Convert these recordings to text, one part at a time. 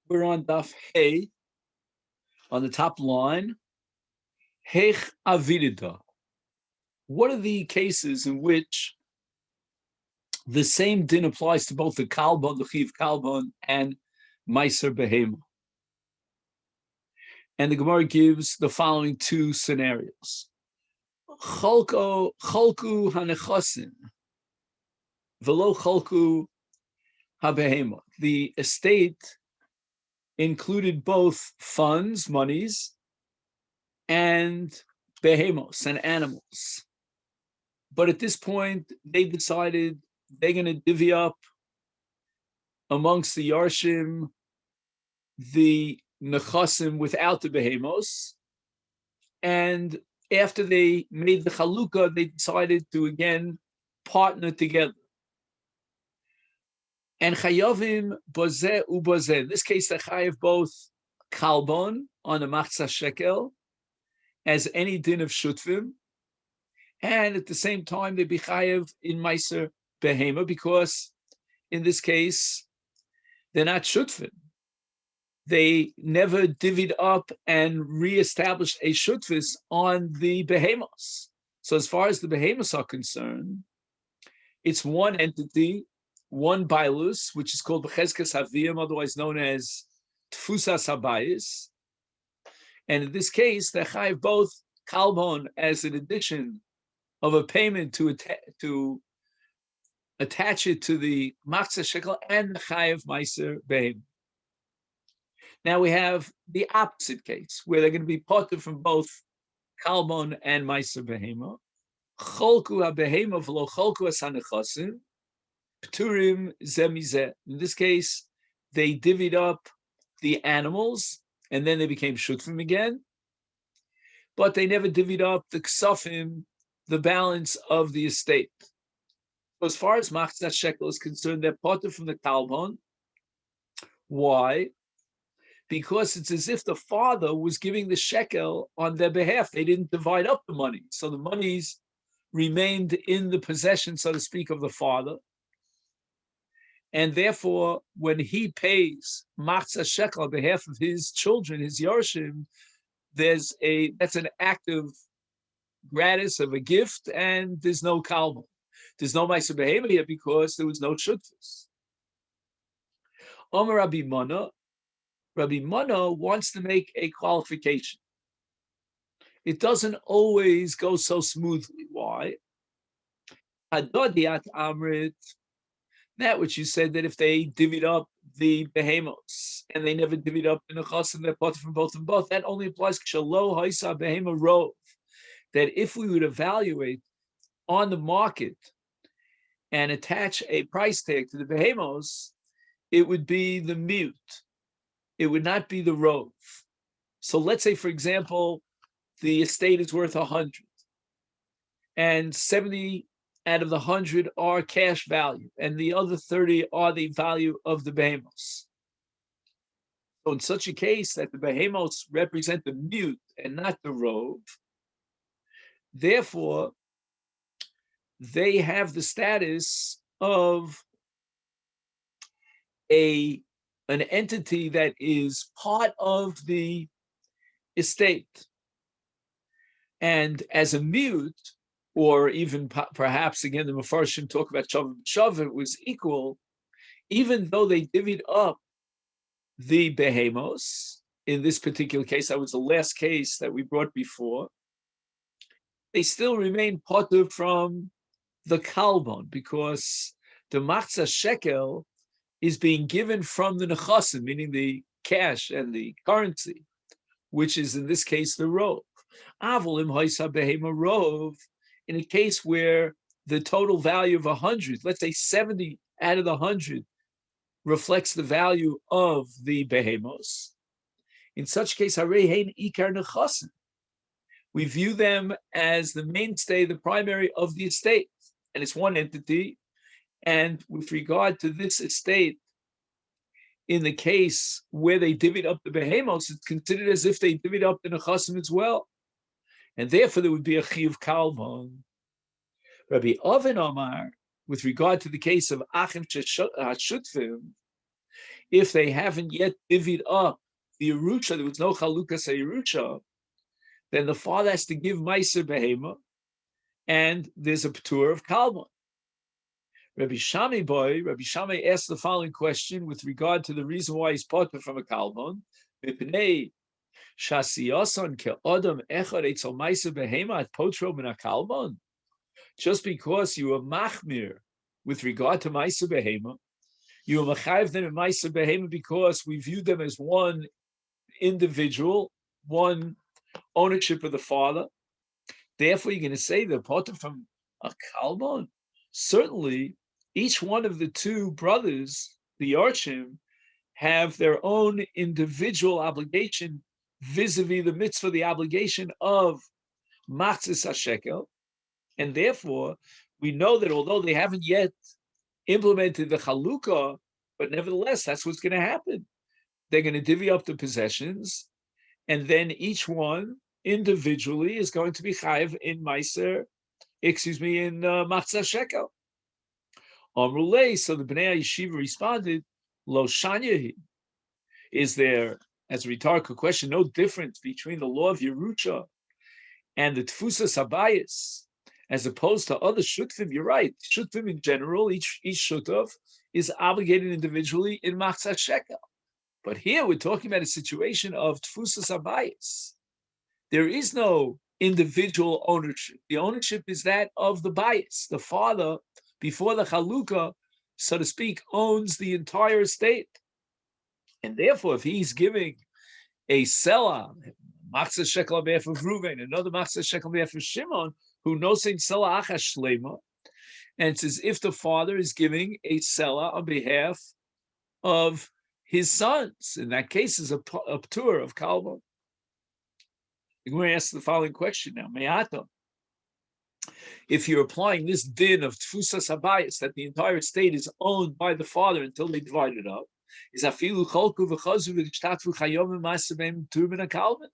We're on Daf Hey on the top line. Hech avidida. What are the cases in which the same din applies to both the kalbon, the chiv kalbon, and meiser behema? And the Gemara gives the following two scenarios: cholku hanechosin, velo cholku habehema. The estate included both funds, monies, and behemos, and animals. But at this point, they decided they're going to divvy up amongst the Yarshim the Nechasim without the behemos. And after they made the Chalukah, they decided to again partner together. And Chayavim Bozeh Ubozeh. In this case, they chayav both Kalbon on the Machzah Shekel as any din of Shutvim, and at the same time they be chayav in Meiser Behema, because in this case they're not Shutvim. They never divvied up and reestablished a Shutvis on the Behemos. So as far as the Behemos are concerned, it's one entity, one Bailus, which is called Bechezkas Haviyim, otherwise known as Tfusas Habayis. And in this case, they chayav both Kalbon as an addition of a payment to attach it to the Machzah Shekel, and the chayav Meiser Behem. Now we have the opposite case, where they're going to be parted from both Kalbon and Meiser Behema. Cholku ha-behema v'lo cholku ha-sanechasim, p'turim zeh mizeh. In this case, they divvied up the animals, and then they became shutfim again, but they never divvied up the ksafim, the balance of the estate. So as far as Machzah Shekel is concerned, they're parted from the Kalbon. Why? Because it's as if the father was giving the shekel on their behalf. They didn't divide up the money. So the monies remained in the possession, so to speak, of the father. And therefore, when he pays Machzah Shekel on behalf of his children, his Yarshim, that's an act of gratis, of a gift, and there's no Kalbon. There's no Meiser Behema here because there was no Shutfus. Omer Rabbi Mana wants to make a qualification. It doesn't always go so smoothly. Why? Hadodiat Amrit, that which you said, that if they divvied up the behemos and they never divvied up the nechas and they're parted from both and both, that only applies to shelo haisa behema rov. That if we would evaluate on the market and attach a price tag to the behemos, it would be the mute. It would not be the rove. So let's say, for example, the estate is worth 100, and 70 out of the 100 are cash value, and the other 30 are the value of the behemos. So in such a case that the behemos represent the mute and not the rove, therefore they have the status of an entity that is part of the estate. And as a mute, or even perhaps, again, the Mefarshim talk about Shav, it was equal, even though they divvied up the behemos, in this particular case, that was the last case that we brought before, they still remain parted from the Kalbon, because the Machzah Shekel is being given from the nechasim, meaning the cash and the currency, which is in this case the rov. Avolim haisa behema rov, in a case where the total value of 100, let's say 70 out of the 100, reflects the value of the behemos. In such case, harehein ikar nechasim. We view them as the mainstay, the primary of the estate, and it's one entity. And with regard to this estate, in the case where they divvied up the behemos, it's considered as if they divvied up the nechasim as well. And therefore there would be a chiyuv kalbon. Rabbi Oven Omar, with regard to the case of achim shutfim, if they haven't yet divvied up the Yerusha, there was no Chalukas Yerusha, then the father has to give Meiser Behema, and there's a P'tur of Kalman. Rabbi Shammai asked the following question with regard to the reason why he's potter from a Kalman. Mipnei Shasiyasan ke'odam echad etzel Meiser Behema at potro min Kalman. Just because you are machmir with regard to Meiser Behema, you are machayev them in Meiser Behema because we view them as one individual, one ownership of the father. Therefore, you're going to say they're potter from a Kalman. Certainly, each one of the two brothers, the Yarchim, have their own individual obligation vis-a-vis the mitzvah, the obligation of Matzis HaShekel. And therefore, we know that although they haven't yet implemented the Chalukah, but nevertheless, that's what's going to happen. They're going to divvy up the possessions, and then each one individually is going to be chayiv in Meiser, in Matzah Shekel. Amrulei, so the Bnei Yeshiva responded, Lo Shanyahi. Is there, as a rhetorical question, no difference between the law of Yerusha and the Tfusas Habayis, as opposed to other Shutfim? You're right. Shutfim in general, each Shutav is obligated individually in Matzah Shekel. But here we're talking about a situation of Tfusas Habayis. There is no individual ownership. The ownership is that of the bias. The father, before the Chalukah, so to speak, owns the entire estate. And therefore, if he's giving a seller, Matzah Shekel on behalf of Reuven, another Matzah Shekel on behalf of Shimon, who knows in seller Achash Shlema, and it's as if the father is giving a seller on behalf of his sons. In that case, is a P'tur of Kalman. I'm going to ask the following question now. Me'ata. If you're applying this din of Tfusas Habayis, that the entire estate is owned by the father until they divide it up, is afilu cholku v'chazu v'gishtatvu chayom v'masabem turban akalman.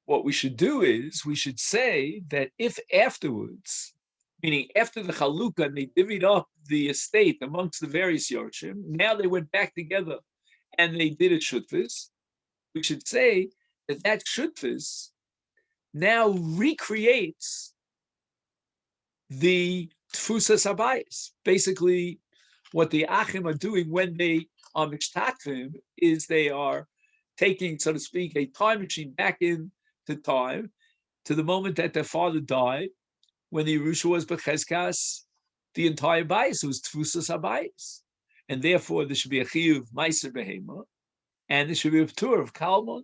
What we should do is, we should say that if afterwards, meaning after the Chalukah, and they divvied up the estate amongst the various Yorshim, now they went back together and they did a shutfis, we should say that shutfis now recreates the Tfusas Habayis. Basically, what the Achim are doing when they are mishtatvim is they are taking, so to speak, a time machine back in to time, to the moment that their father died, when the Yerusha was Bechezkas, the entire bias was Tfusas Habayis. And therefore, there should be a chiyuv Meiser Behema, and there should be a P'tur of Kalman.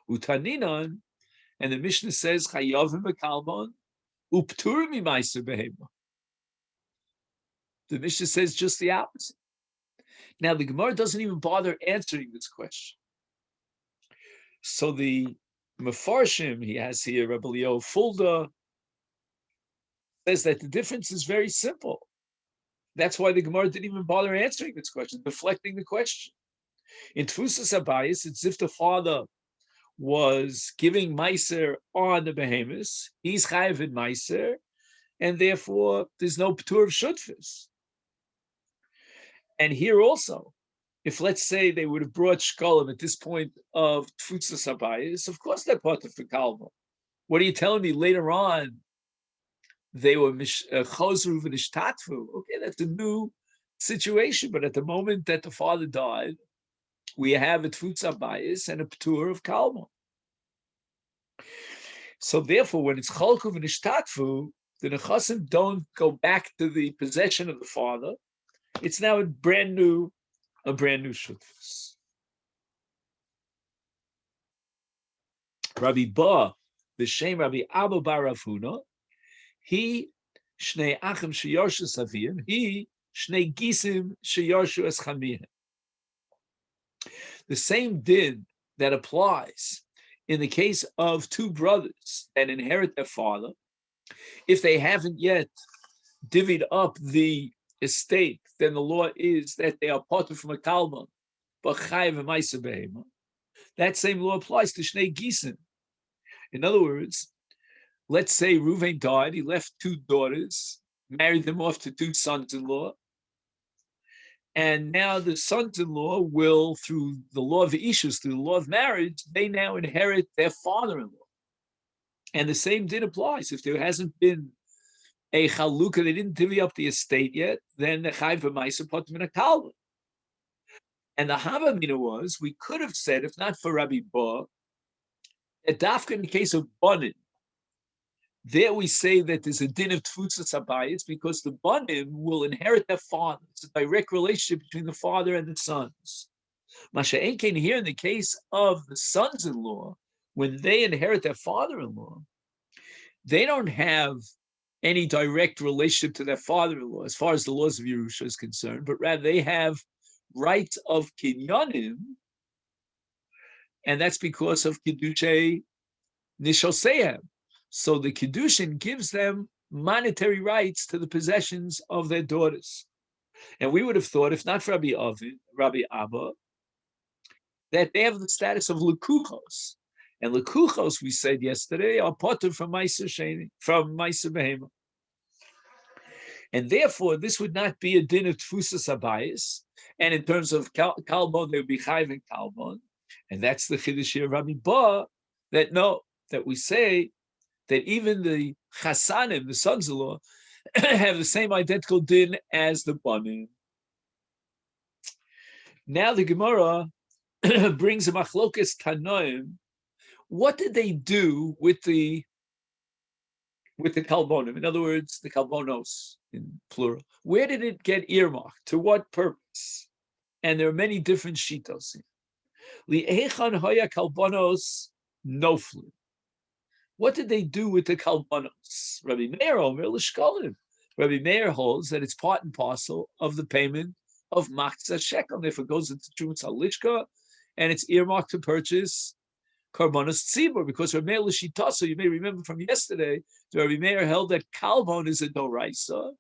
Utaninan, and the Mishnah says, Chayavim Kalman, Up'tur mi Meiser Behema. The Mishnah says just the opposite. Now, the Gemara doesn't even bother answering this question. So the Mefarshim, he has here, Rebbe Leo Fulda, says that the difference is very simple. That's why the Gemara didn't even bother answering this question, deflecting the question. In Tfusas Habayis, it's if the father was giving Meiser on the behemoths, he's chayiv in Meiser, and therefore there's no P'tur of Shutfis. And here also, if let's say they would have brought Shekalim at this point of Tfusas Habayis, of course they're part of the Kalma. What are you telling me later on? They were chozru v'nishtatfu. Okay, that's a new situation. But at the moment that the father died, we have a Tfusas Habayis and a P'tur of Kalma. So therefore, when it's cholku v'nishtatfu, the nechasim don't go back to the possession of the father. It's now a brand new shutfus. Rabbi Ba, the Shem Rabbi Abba Bar Rav Huna, he shnei achim sheyarshu savim, he shnei gisim sheyarshu es chamihim. The same din that applies in the case of two brothers that inherit their father, if they haven't yet divvied up the estate, then the law is that they are parted from a kalman, but chayiv and ma'aser behema. That same law applies to shnei gisim. In other words, let's say Reuven died, he left two daughters, married them off to two sons-in-law, And now the sons-in-law will, through the law of the Ishus, through the law of marriage, they now inherit their father-in-law. And the same din applies. If there hasn't been a chaluka, they didn't divvy up the estate yet, then the chayv v'maisa potim in a kalva. And the Havamina was, we could have said, if not for Rabbi Ba, that dafka in the case of Banim, there we say that there's a din of tfusas habayis because the Banim will inherit their father. It's a direct relationship between the father and the sons. Masha Enkein here in the case of the sons-in-law, when they inherit their father-in-law, they don't have any direct relationship to their father-in-law as far as the laws of Yerusha is concerned, but rather they have rights of kinyanim, and that's because of Kiddushay Nishosehem. So the Kiddushin gives them monetary rights to the possessions of their daughters. And we would have thought, if not for Rabbi Abba, that they have the status of Lekuchos. And Lekuchos, we said yesterday, are potter from Meiser Sheni, from Meiser Behema. And therefore, this would not be a din of Tfusas Abayis. And in terms of Kalbon, they would be Chayv and Kalbon. And that's the Chiddush of Rabbi Ba, that no, that we say that even the Chasanim, the sons-in-law, have the same identical din as the Banim. Now the Gemara brings a machlokas Tanoim. What did they do with the Kalbonim? In other words, the Kalbonos in plural. Where did it get earmarked? To what purpose? And there are many different shitos. Li'echan hoya Kalbonos noflu. What did they do with the Kalbonos? Rabbi Meir Omer l'Shekalim. Rabbi Meir holds that it's part and parcel of the payment of Machzah Shekel. If it goes into Trumas Halishka and it's earmarked to purchase Karbonos Tzibur, because Rabbi Meir l'Shitaso, you may remember from yesterday, Rabbi Meir held that Kalbon is a doraisa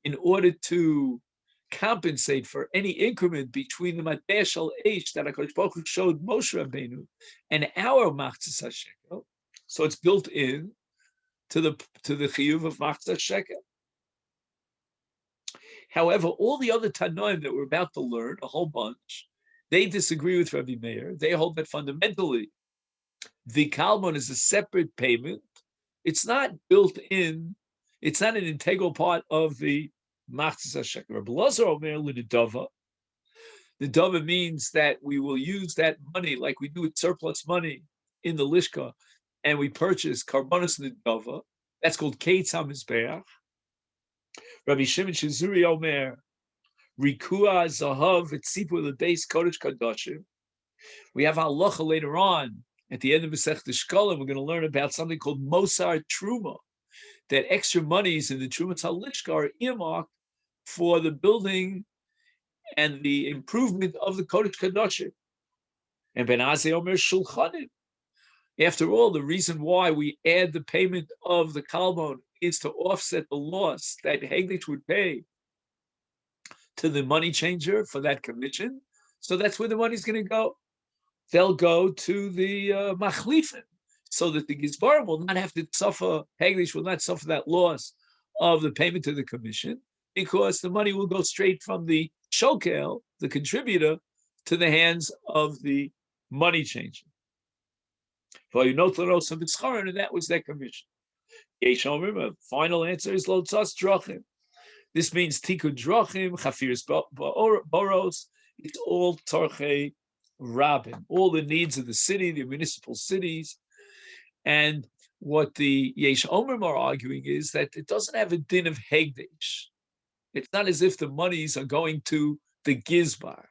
in order to compensate for any increment between the Mateh Shal Eish that HaKadosh Baruch Hu showed Moshe Rabbeinu and our Machzah Shekel. So it's built in to the chiyuv of Machzah Shekel. However, all the other Tanoim that we're about to learn, a whole bunch, they disagree with Rabbi Meir. They hold that fundamentally the Kalbon is a separate payment. It's not built in. It's not an integral part of the Machzah Shekel. Rabbi Lazar Omer l'nedava. The dava means that we will use that money like we do with surplus money in the Lishka, and we purchase Karbonos Nedava. That's called Keitz HaMizbeach. Rabbi Shimon Shizuri Omer, Rikua Zahav Etzipu L'Beis Kodesh Kadoshim. We have halacha later on at the end of Masechet Shekalim. We're going to learn about something called Mosar Truma, that extra monies in the Truma Tzalishka are earmarked for the building and the improvement of the Kodesh Kadoshim. And Ben Azai Omer Shulchanim. After all, the reason why we add the payment of the Kalbon is to offset the loss that Hegdish would pay to the money changer for that commission. So that's where the money's going to go. They'll go to the Machlifin, so that the Gizbar will not have to suffer, Hegdish will not suffer that loss of the payment to the commission, because the money will go straight from the shokel, the contributor, to the hands of the money changer. And that was their commission. A final answer is Lotzas Drachim. This means Tikkun Drachim, Chafiris Boros. It's all Torchei Rabin, all the needs of the city, the municipal cities. And what the Yesh Omer are arguing is that it doesn't have a din of Hegdish. It's not as if the monies are going to the Gizbar,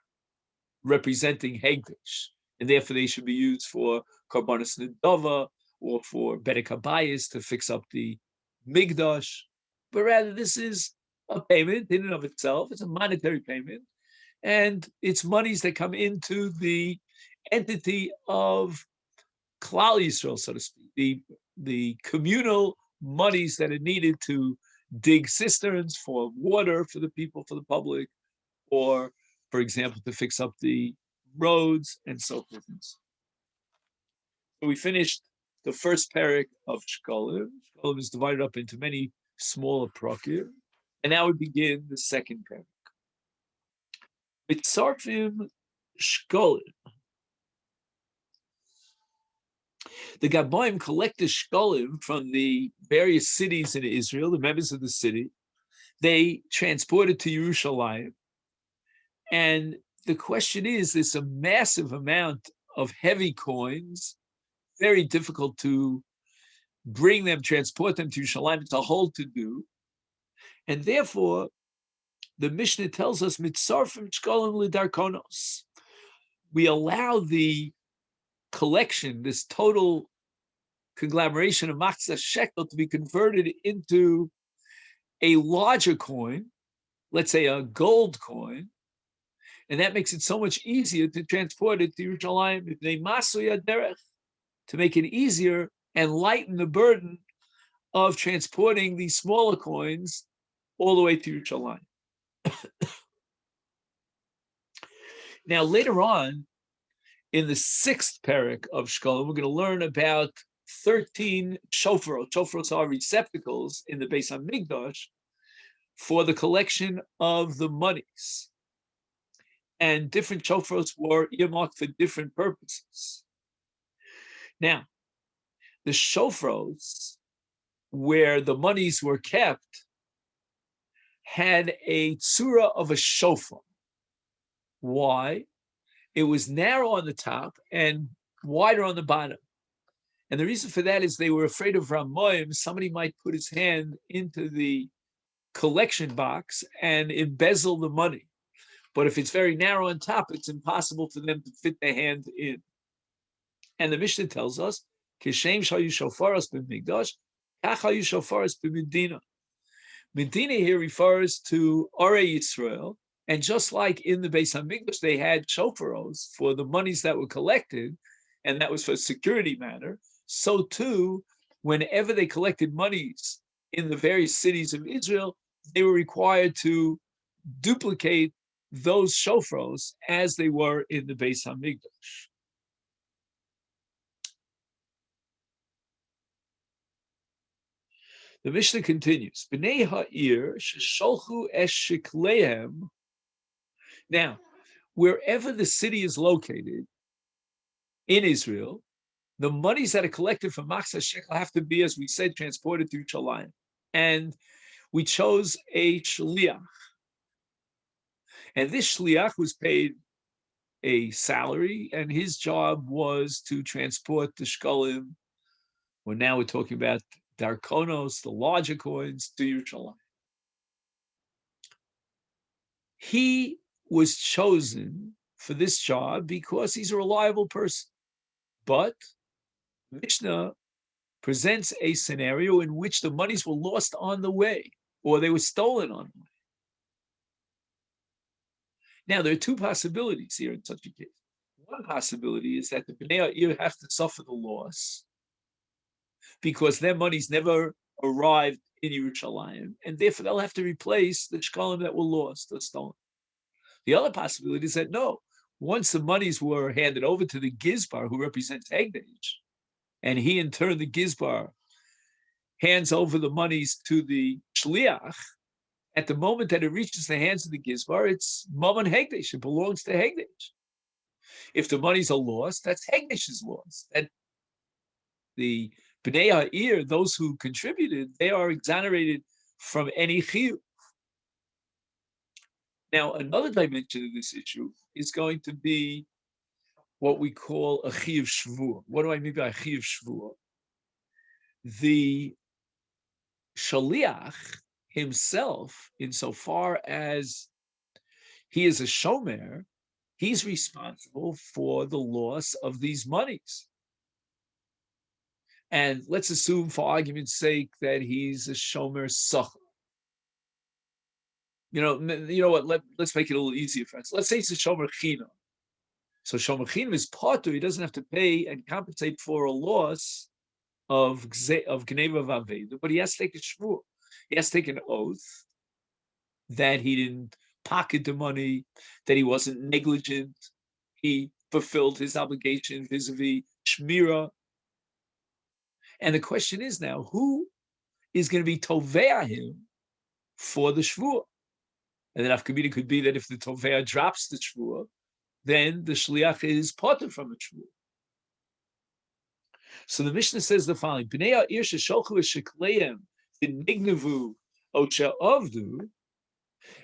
representing Hegdish, and therefore they should be used for Karbonos Nedava or for Bedek Habayis to fix up the Migdash. But rather, this is a payment in and of itself. It's a monetary payment, and it's monies that come into the entity of Klal Yisrael, so to speak, the communal monies that are needed to dig cisterns for water for the people, for the public, or, for example, to fix up the roads and so forth. So we finished the first parak of Shekalim. Shekalim is divided up into many smaller prakim, and now we begin the second parak. Mitzarfim Shkolim. The Gaboim collect the Shkolim from the various cities in Israel, the members of the city. They transport it to Yerushalayim. And the question is, there's a massive amount of heavy coins, very difficult to bring them, transport them to Yerushalayim. It's a whole to-do. And therefore, the Mishnah tells us, Mitzarfim Shkolim Lidarkonos. We allow the collection, this total conglomeration of Machzah shekel, to be converted into a larger coin, let's say a gold coin, and that makes it so much easier to transport it to Yerushalayim, to make it easier and lighten the burden of transporting these smaller coins all the way to Yerushalayim. Now, later on, in the 6th parak of Shekalim, we're going to learn about 13 shofros. Shofros are receptacles in the Beis HaMikdash for the collection of the monies. And different shofros were earmarked for different purposes. Now, the shofros where the monies were kept had a tzura of a shofar. Why? It was narrow on the top and wider on the bottom. And the reason for that is they were afraid of Ramoim. Somebody might put his hand into the collection box and embezzle the money. But if it's very narrow on top, it's impossible for them to fit their hand in. And the Mishnah tells us, Kishem shayu shofaros b'migdash, kach hayu shofaros b'medina. Medina here refers to Orei Yisrael, and just like in the Beis HaMikdash, they had shofaros for the monies that were collected, and that was for security matter. So too, whenever they collected monies in the various cities of Israel, they were required to duplicate those shofaros as they were in the Beis HaMikdash. The Mishnah continues, B'nei ha'ir shesholchu es shekleihem. Now, wherever the city is located in Israel, the monies that are collected from Machzah shekel have to be, as we said, transported to Yerushalayim. And we chose a shliach. And this shliach was paid a salary, and his job was to transport the shkolim. Well, now we're talking about darkonos, the larger coins, to Yerushalayim. He was chosen for this job because he's a reliable person. But Mishnah presents a scenario in which the monies were lost on the way, or they were stolen on the way. Now, there are two possibilities here in such a case. One possibility is that the Bnei Ha'ir have to suffer the loss because their monies never arrived in Yerushalayim, and therefore they'll have to replace the shkalim that were lost or stolen. The other possibility is that no, once the monies were handed over to the Gizbar, who represents Hegdesh, and he in turn, the Gizbar, hands over the monies to the Shliach, at the moment that it reaches the hands of the Gizbar, it's Mammon Hegdesh, it belongs to Hegdesh. If the monies are lost, that's Hegdesh's loss. That the Bnei Ha'ir, those who contributed, they are exonerated from any chiyuv. Now, another dimension of this issue is going to be what we call a chiyuv shvur. What do I mean by a chiyuv shvur? The shaliach himself, insofar as he is a shomer, he's responsible for the loss of these monies. And let's assume, for argument's sake, that he's a shomer sachar. You know what? Let's make it a little easier for us. Let's say it's a shomer chino. So shomer chino is potter. He doesn't have to pay and compensate for a loss of gneva v'aveda, but he has to take a shvur. He has to take an oath that he didn't pocket the money, that he wasn't negligent, he fulfilled his obligation vis-a-vis shmira. And the question is now, who is going to be tovea him for the shvur? And then Afkamina could be that if the Tovea drops the Shvua, then the Shliach is potter from the Shvua. So the Mishnah says the following: Bnei ha'ir shesholchu eshekleim v'nignevu ocha avdu.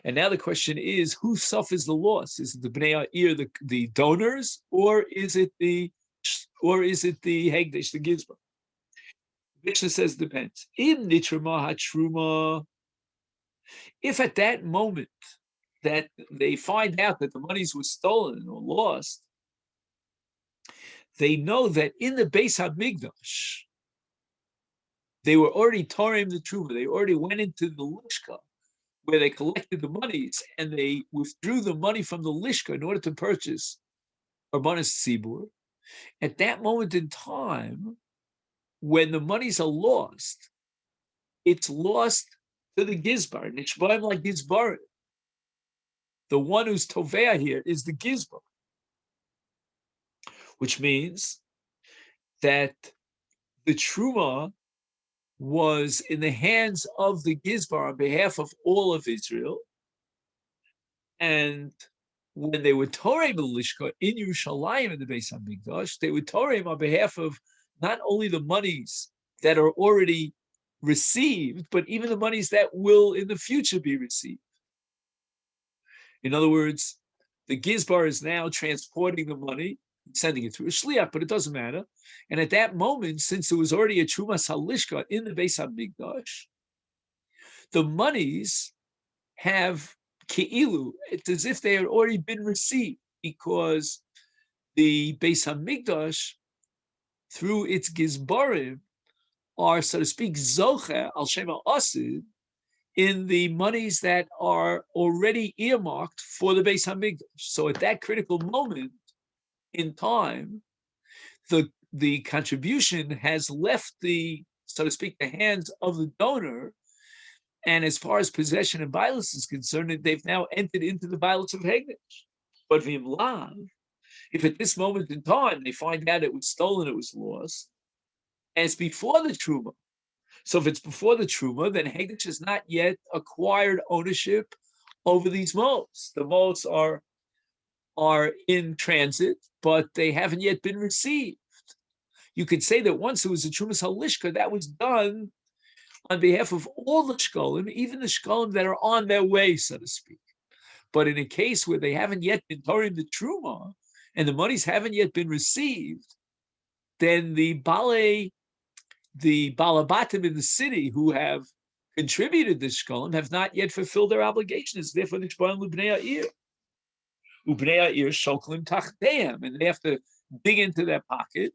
And now the question is, who suffers the loss? Is it the Bnei ha'ir, the donors, or is it the Hegdesh, the Gizbar? Mishnah says depends. Im nitrama hatruma. If at that moment that they find out that the monies were stolen or lost, they know that in the Beis HaMikdash, they were already Torim the Truma. They already went into the Lishka where they collected the monies and they withdrew the money from the Lishka in order to purchase Arbanas Tzibur. At that moment in time, when the monies are lost, it's lost to the Gizbar. Nishbaim like Gizbar. The one who's Tovea here is the Gizbar, which means that the Truma was in the hands of the Gizbar on behalf of all of Israel. And when they were Torem Lishka in Yerushalayim in the Beis HaMikdash, they were Torem on behalf of not only the monies that are already received, but even the monies that will in the future be received. In other words, the Gizbar is now transporting the money, sending it through a shliach, but it doesn't matter. And at that moment, since there was already a Trumas Halishka in the Beis HaMikdash, the monies have Ke'ilu. It's as if they had already been received, because the Beis HaMikdash, through its Gizbarim, are, so to speak, Zoche al Shem Asid, in the monies that are already earmarked for the Beis HaMikdash. So at that critical moment in time, the contribution has left the, so to speak, the hands of the donor. And as far as possession and violence is concerned, they've now entered into the violence of Hegdesh. But Vimlav, if at this moment in time they find out it was stolen, it was lost, and it's before the Truma. So if it's before the Truma, then Hegdesh has not yet acquired ownership over these moles. The moles are in transit, but they haven't yet been received. You could say that once it was a Trumas Halishka, that was done on behalf of all the Shekalim, even the Shekalim that are on their way, so to speak. But in a case where they haven't yet been Torim the Truma, and the monies haven't yet been received, then the Balabatim in the city who have contributed the Shekalim have not yet fulfilled their obligations. Therefore, the Shbarim L'Bnei Ha'ir. U'Bnei Ha'ir Shoklim Tachteim, and they have to dig into their pocket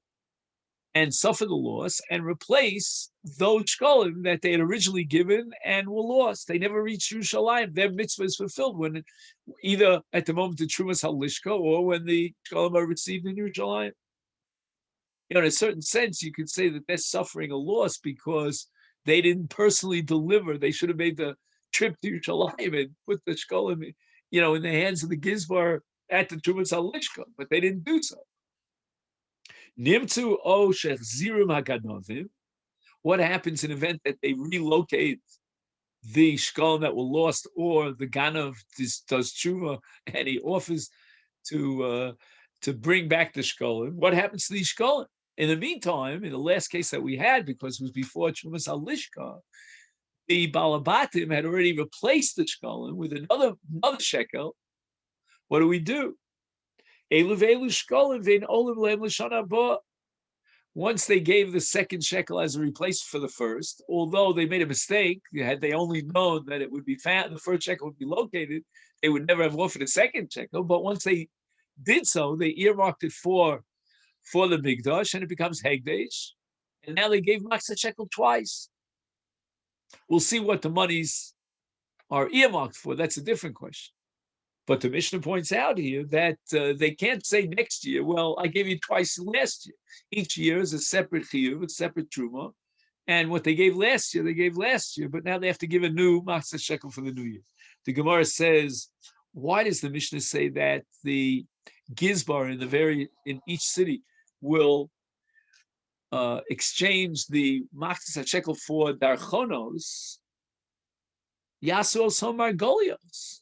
and suffer the loss and replace those shkalim that they had originally given and were lost. They never reached Yerushalayim. Their mitzvah is fulfilled when either at the moment of Trumas Halishka or when the shkalim are received in Yerushalayim. In a certain sense, you could say that they're suffering a loss because they didn't personally deliver. They should have made the trip to Yerushalayim and put the shkalim, in the hands of the Gizbar at the Trumas Halishka, but they didn't do so. Nimtzu o shechzirim haganovim. What happens in the event that they relocate the shkalim that were lost, or the ganav does tshuva and he offers to bring back the shkalim? What happens to these shkalim? In the meantime, in the last case that we had, because it was before Trumas Halishka, the Balabatim had already replaced the shkalim with another shekel. What do? Once they gave the second shekel as a replacement for the first, although they made a mistake, had they only known that it would be found, the first shekel would be located, they would never have offered a second shekel. But once they did so, they earmarked it for the Mikdash, and it becomes Hegdesh. And now they gave Masechet shekel twice. We'll see what the monies are earmarked for. That's a different question. But the Mishnah points out here that they can't say next year, well, I gave you twice last year. Each year is a separate chiyuv, a separate truma. And what they gave last year, they gave last year. But now they have to give a new Masechet shekel for the new year. The Gemara says, why does the Mishnah say that the Gizbar in each city will exchange the Masechet shekel for darchonos? Yasu al somar golios.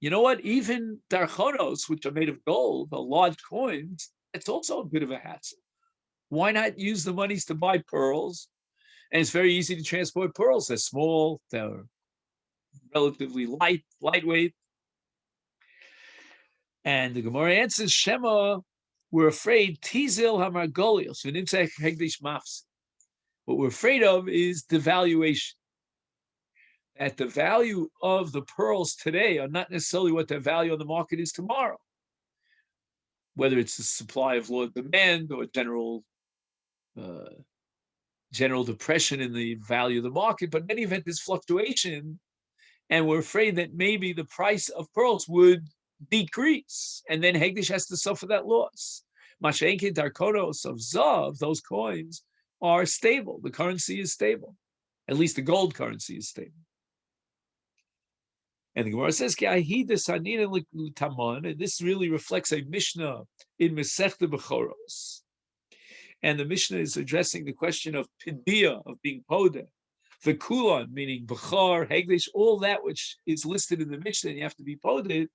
You know what? Even darchonos, which are made of gold, the large coins, it's also a bit of a hassle. Why not use the monies to buy pearls? And it's very easy to transport pearls. They're small, they're relatively lightweight. And the Gemara answers, Shema, we're afraid, Tizil Hamargolios, what we're afraid of is devaluation. That the value of the pearls today are not necessarily what their value on the market is tomorrow. Whether it's the supply of low demand or general depression in the value of the market, but in any event, there's fluctuation, and we're afraid that maybe the price of pearls would decrease, and then Hegdish has to suffer that loss. Mashenke Darkonos of Zav, those coins are stable. The currency is stable. At least the gold currency is stable. And the Gemara says, and this really reflects a Mishnah in Masechet Bechoros. And the Mishnah is addressing the question of Pidia, of being Podeh. The Kulon, meaning Bechar, Hegdish, all that which is listed in the Mishnah, and you have to be Podeh,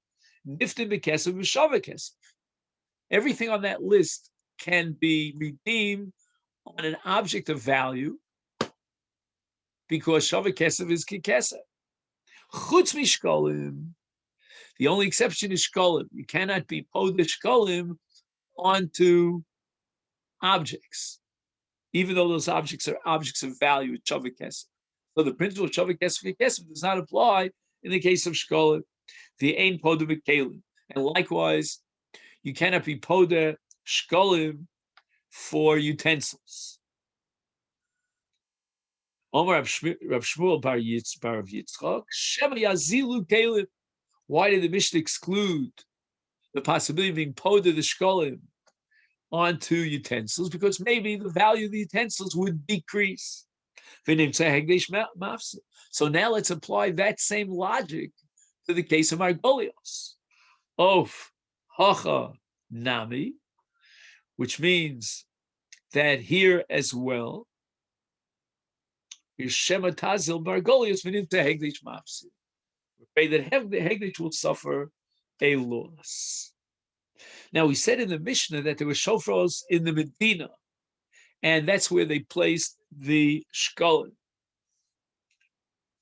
Niftim Bekesef, V'Shava Kesef. Everything on that list can be redeemed on an object of value because Shava Kesef is Kikesef. Chutz mishkolim. The only exception is shkolim. You cannot be podeh shkolim onto objects, even though those objects are objects of value at Shava Kesef. So the principle of Shava Kesef does not apply in the case of shkolim. The ain podeh b'kelim, and likewise, you cannot be podeh shkolim for utensils. Omar Rav Shmuel bar Yitzchak, Shema Yazilu Kelim. Why did the Mishnah exclude the possibility of being podeh the shkolim onto utensils? Because maybe the value of the utensils would decrease. So now let's apply that same logic to the case of Margolios. Of Hacha Nami, which means that here as well, is Shema Tazil Margolios Vinimta Hegdish Mafsi. We're afraid that Hegdish will suffer a loss. Now, we said in the Mishnah that there were shofros in the Medina, and that's where they placed the shkolim.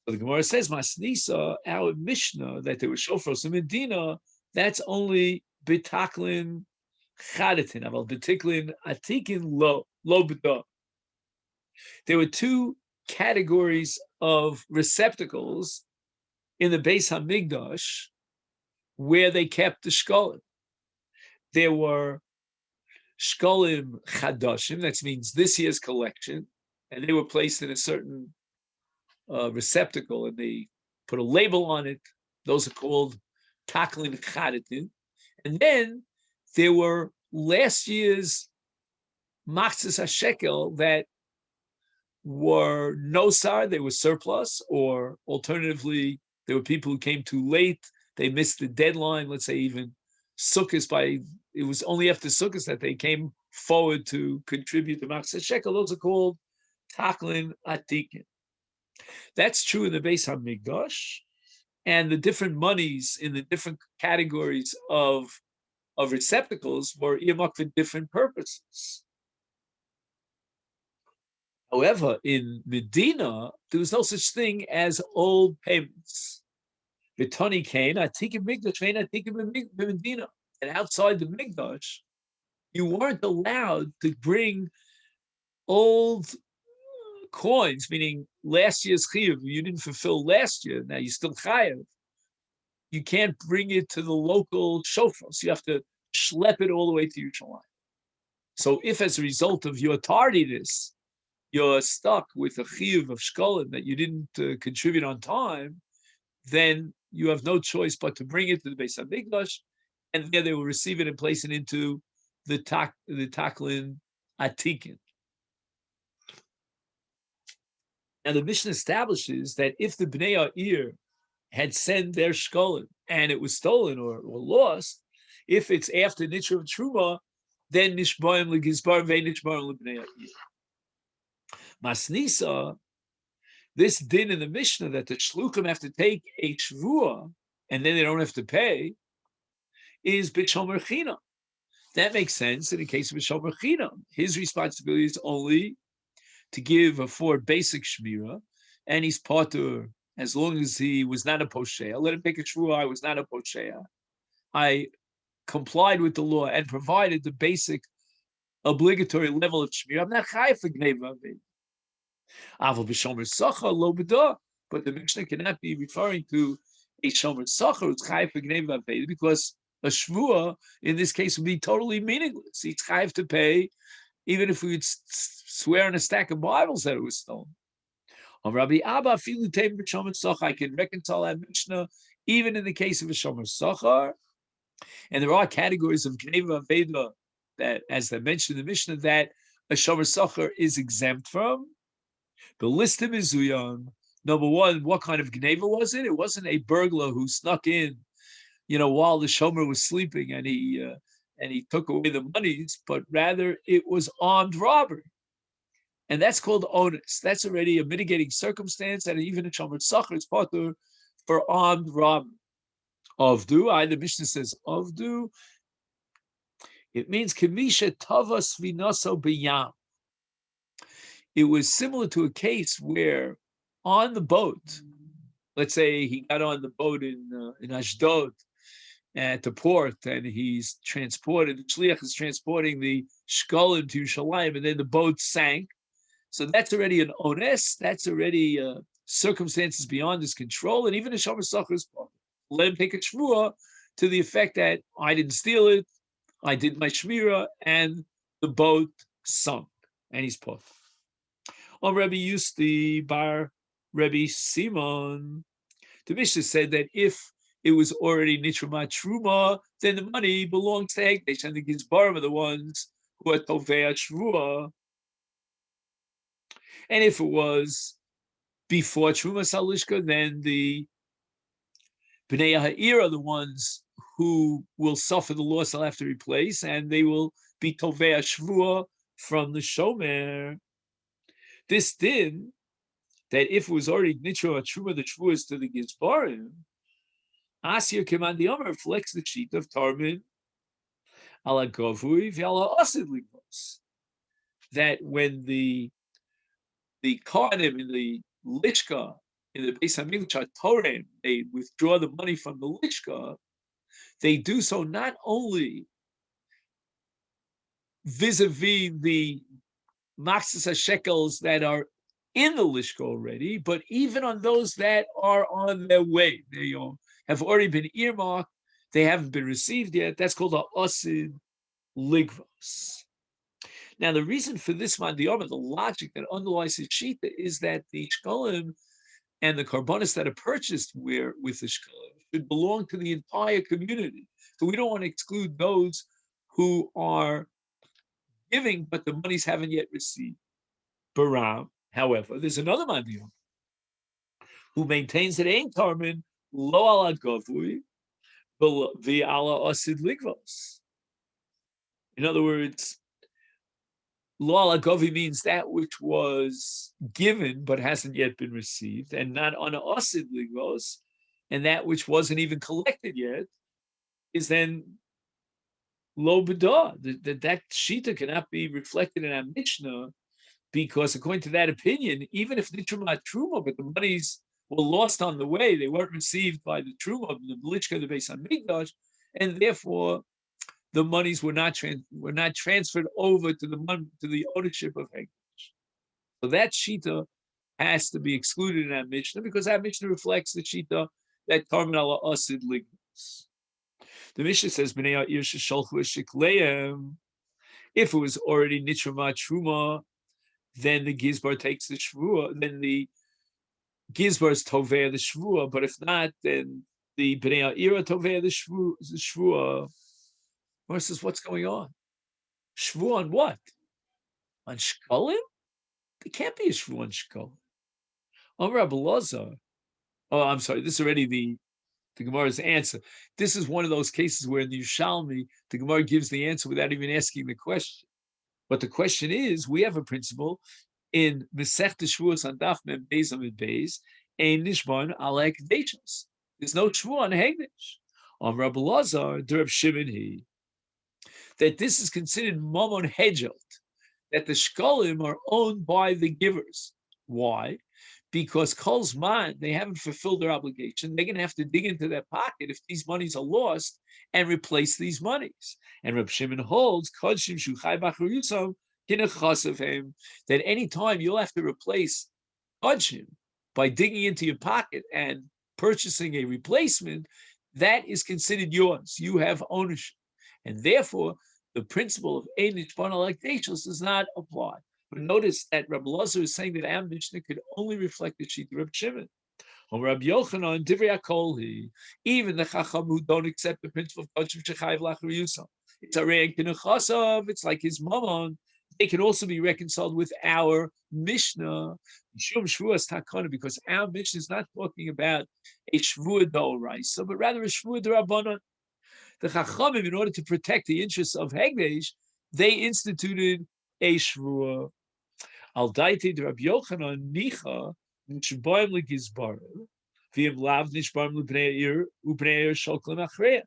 So the Gemara says, Masnisa, our Mishnah, that there were shofros in Medina, that's only betaklin chadatin, aval betiklin atikin lo b'da. There were two categories of receptacles in the Beis Hamikdash where they kept the shkolim. There were shkolim chadashim, that means this year's collection, and they were placed in a certain receptacle, and they put a label on it. Those are called taklin chadatin. And then there were last year's machzis hashekel that were nosar, they were surplus, or alternatively, there were people who came too late, they missed the deadline, let's say even Sukkot, it was only after Sukkot that they came forward to contribute to Machzis Shekel. Those are called Taklin Atikin. That's true in the Beis HaMikdash, and the different monies in the different categories of receptacles were earmarked for different purposes. However, in Medina, there was no such thing as old payments. Vitoni Kain, Atikim Mikdash, Vein Atikim Medina. And outside the Mikdash, you weren't allowed to bring old coins, meaning last year's chiyuv, you didn't fulfill last year, now you still chayav. You can't bring it to the local shofros. You have to schlep it all the way to Yerushalayim. So if as a result of your tardiness, you're stuck with a chiyuv of shkolim that you didn't contribute on time, then you have no choice but to bring it to the Beis HaMikdash, and there they will receive it and place it into the taklin atikin. Now the Mishnah establishes that if the Bnei Ha'ir had sent their shkolim and it was stolen or lost, if it's after Nitra of Truma, then nishbarim legizbarim ve'en nishbarim lebnei Ha'ir. Masnisa, this din in the Mishnah that the shluchim have to take a shvua and then they don't have to pay, is b'shomer chinam. That makes sense in the case of b'shomer chinam. His responsibility is only to give for basic shmira, and he's potter as long as he was not a posheya. Let him make a shvua. I was not a posheya. I complied with the law and provided the basic obligatory level of shmira. I'm not chayav for gneva. Aval b'shomer sacha lo b'dah. But the Mishnah cannot be referring to a shomer sacha who's chayav for gneva because a shvua in this case would be totally meaningless. He's chayav to pay even if we would swear on a stack of Bibles that it was stolen. Rabbi Abba, I can reconcile that Mishnah even in the case of a shomer sachar. And there are categories of gneva veda that, as I mentioned in the Mishnah, that a shomer sachar is exempt from. The list of Mizuyan, number one, what kind of gneva was it? It wasn't a burglar who snuck in, while the shomer was sleeping and he took away the monies, but rather it was armed robbery. And that's called onus. That's already a mitigating circumstance, and even a shomer sachar is potter for armed robbery. Avdu, the Mishnah says avdu. It means kemisha tavas vinaso b'yam. It was similar to a case where on the boat, let's say he got on the boat in Ashdod at the port, and he's transported. The shliach is transporting the Shekalim to Yerushalayim, and then the boat sank. So that's already an ones. That's already circumstances beyond his control, and even a shomer sachar is potter. Let him take a shvua to the effect that I didn't steal it, I did my shmira, and the boat sunk, and he's potter. On Rabbi Yusti bar Rabbi Simon, the Mishnah said that if it was already nitruma truma, then the money belongs to Hekdesh, and the Gizbarim are the ones who are tovei shvua. And if it was before truma salishka, then the Bnei Ha'ir are the ones who will suffer the loss they'll have to replace, and they will be tovei shvua from the shomer. This din, that if it was already nitra truma, the shvua is to the Gizbarim, Asir Kemandi Omer reflects the sheet of Tarmin ala Govui v'ala Asid Ligvos. That when the Kohanim in the Lishka, in the Beis HaMikdash Torem, they withdraw the money from the Lishka, they do so not only vis-a-vis the Maxis HaShekels that are in the Lishka already, but even on those that are on their way. They have already been earmarked, they haven't been received yet. That's called a Asid Ligvos. Now, the reason for this mandiyama, the logic that underlies his shita, is that the Shekalim and the karbonis that are purchased with the Shekalim should belong to the entire community. So we don't want to exclude those who are giving, but the monies haven't yet received. Baram, however, there's another mandiyama who maintains that ain't tarmin lo ala govui the ala asid ligvos. In other words, lo ala govi means that which was given but hasn't yet been received, and not on asid ligvos, and that which wasn't even collected yet is then lo b'dah. That shita cannot be reflected in our Mishnah, because according to that opinion, even if the truma, but the monies were lost on the way, they weren't received by the truma of the Belishka, the Beis HaMikdash, and therefore the monies were not transferred over to the ownership of Hekdesh. So that shita has to be excluded in our Mishnah, because our Mishnah reflects the shita that Karmen ala Asid Ligvos. The Mishnah says, B'nei Ha'ir shesholchu shikleim. If it was already nitrama truma, then the Gizbar takes the shvua, then the Gizbar is tovei the shvua, but if not, then the B'nei Ha'ir tovei the shvua. Or says, what's going on? Shvua on what? On Shekalim? There can't be a shvua on Shekalim. Rabbi Lazar. Oh, I'm sorry. This is already the Gemara's answer. This is one of those cases where in the Yerushalmi, the Gemara gives the answer without even asking the question. But the question is, we have a principle in Masechet Shavuos on Daf Mem Beis Amid Beis, Ein Nishban Ala Hekdeshos. There's no shvu on Hegdish. On Rabbi Lazar, the Reb Shimon that this is considered mamon hedgelt, that the shkalim are owned by the givers. Why? Because Kol's man, they haven't fulfilled their obligation. They're going to have to dig into their pocket if these monies are lost and replace these monies. And Reb Shimon holds that any time you'll have to replace kodshim by digging into your pocket and purchasing a replacement, that is considered yours. You have ownership. And therefore, the principle of Ein Nishbana like does not apply. But notice that Rabbi Lazar is saying that our Mishnah could only reflect the Shita Reb Shimon. On Rabbi Yochanan, Divrei HaKol, even the Chacham who don't accept the principle of Kodshim Shechayiv Lachar Yusam, it's a Re'en Kinechasav, it's like his mammon. They can also be reconciled with our Mishnah, Shum Shvuas Takana, because our Mishnah is not talking about a Shvua D'Oraisa, but rather a Shvua D'Rabbanan. The Chachamim, in order to protect the interests of Hegdesh, they instituted a Shvua. Al Daiti de Rabbi Yochanan Nicha Nishbaim LeGizbarim V'im Lav Nishbaim LeBnei Ir U'Bnei Ir Shoklim Achirin.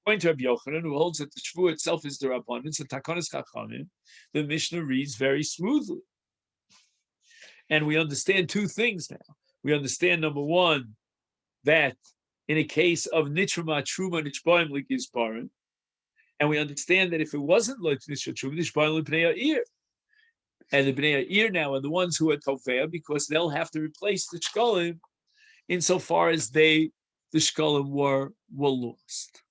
According to Rabbi Yochanan, who holds that the Shvua itself is the Rabbanan, it's the Takanas Chachamim, the Mishnah reads very smoothly. And we understand two things now. We understand, number one, that in a case of Nitrama Truma Nishbaim LeGizbarim, and we understand that if it wasn't like Nishra Truma, Nishbaim LeBnei Ir, and the Bnei Ir now are the ones who are Tovea, because they'll have to replace the Shekalim insofar as the Shekalim were lost.